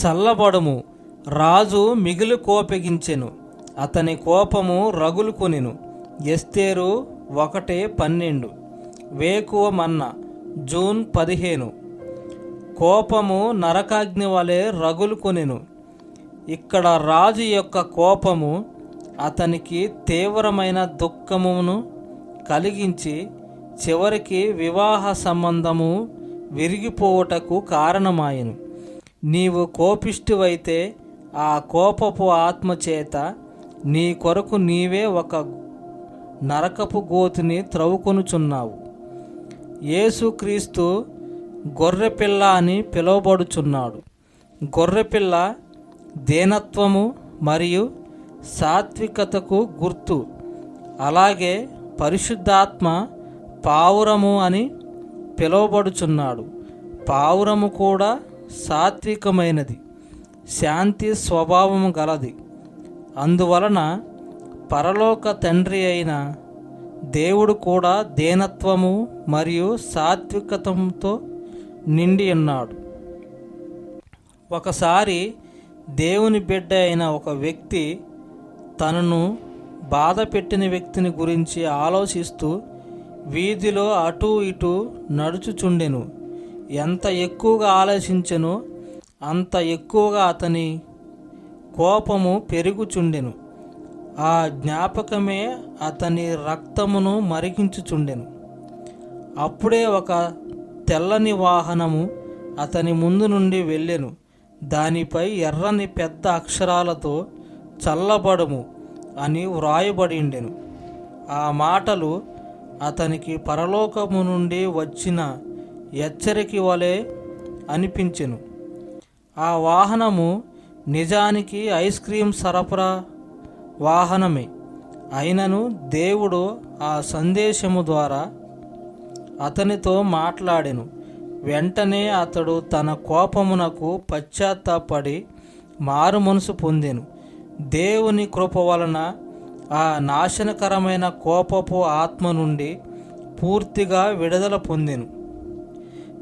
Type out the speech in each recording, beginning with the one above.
చల్లబడుము, రాజు మిగులు కోపగించెను, అతని కోపము రగులు కొనెను. ఎస్తేరు 1:12. వేకువ మన్న జూన్ 15. కోపము నరకాగ్ని వలె రగులు కొనెను. ఇక్కడ రాజు యొక్క కోపము అతనికి తీవ్రమైన దుఃఖమును కలిగించి చివరికి వివాహ సంబంధము విరిగిపోవుటకు కారణమాయెను. నీవు కోపిష్టివైతే ఆ కోపపు ఆత్మచేత నీ కొరకు నీవే ఒక నరకపు గోతిని త్రవ్వుకొనుచున్నావు. యేసుక్రీస్తు గొర్రెపిల్ల అని పిలువబడుచున్నాడు. గొర్రెపిల్ల దీనత్వము మరియు సాత్వికతకు గుర్తు. అలాగే పరిశుద్ధాత్మ పావురము అని పిలువబడుచున్నాడు. పావురము కూడా సాత్వికమైనది, శాంతి స్వభావము గలది. అందువలన పరలోక తండ్రి అయిన దేవుడు కూడా దీనత్వము మరియు సాత్వికతతో నిండి ఉన్నాడు. ఒకసారి దేవుని బిడ్డ అయిన ఒక వ్యక్తి తనను బాధ పెట్టిన వ్యక్తిని గురించి ఆలోచిస్తూ వీధిలో అటూ ఇటూ నడుచుచుండెను. ఎంత ఎక్కువగా ఆలోచించెనో అంత ఎక్కువగా అతని కోపము పెరుగుచుండెను. ఆ జ్ఞాపకమే అతని రక్తమును మరిగించుచుండెను. అప్పుడే ఒక తెల్లని వాహనము అతని ముందు నుండి వెళ్ళెను. దానిపై ఎర్రని పెద్ద అక్షరాలతో చల్లబడుము అని వ్రాయబడిండెను. ఆ మాటలు అతనికి పరలోకము నుండి వచ్చిన హెచ్చరిక వలె అనిపించెను. ఆ వాహనము నిజానికి ఐస్ క్రీం సరఫరా వాహనమే అయినను దేవుడు ఆ సందేశము ద్వారా అతనితో మాట్లాడెను. వెంటనే అతడు తన కోపమునకు పశ్చాత్తాపడి మారు మనసు పొందెను. దేవుని కృప వలన ఆ నాశనకరమైన కోపపు ఆత్మ నుండి పూర్తిగా విడుదల పొందెను.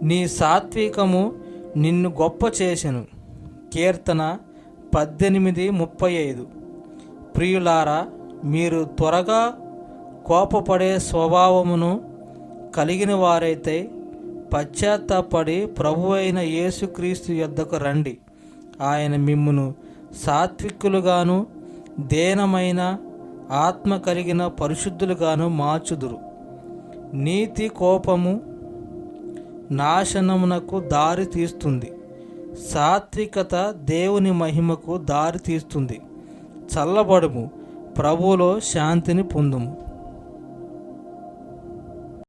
నీ సాత్వికము నిన్ను గొప్ప చేసెను. కీర్తన 18:35. ప్రియులారా, మీరు త్వరగా కోపపడే స్వభావమును కలిగిన వారైతే పశ్చాత్తాపడి ప్రభువైన యేసుక్రీస్తు యొద్దకు రండి. ఆయన మిమ్మును సాత్వికులుగాను దీనమైన ఆత్మ కలిగిన పరిశుద్ధులుగాను మార్చుదురు. నీతి కోపము నాశనమునకు దారి తీస్తుంది, సాత్వికత దేవుని మహిమకు దారి తీస్తుంది. చల్లబడుము, ప్రభువులో శాంతిని పొందుము.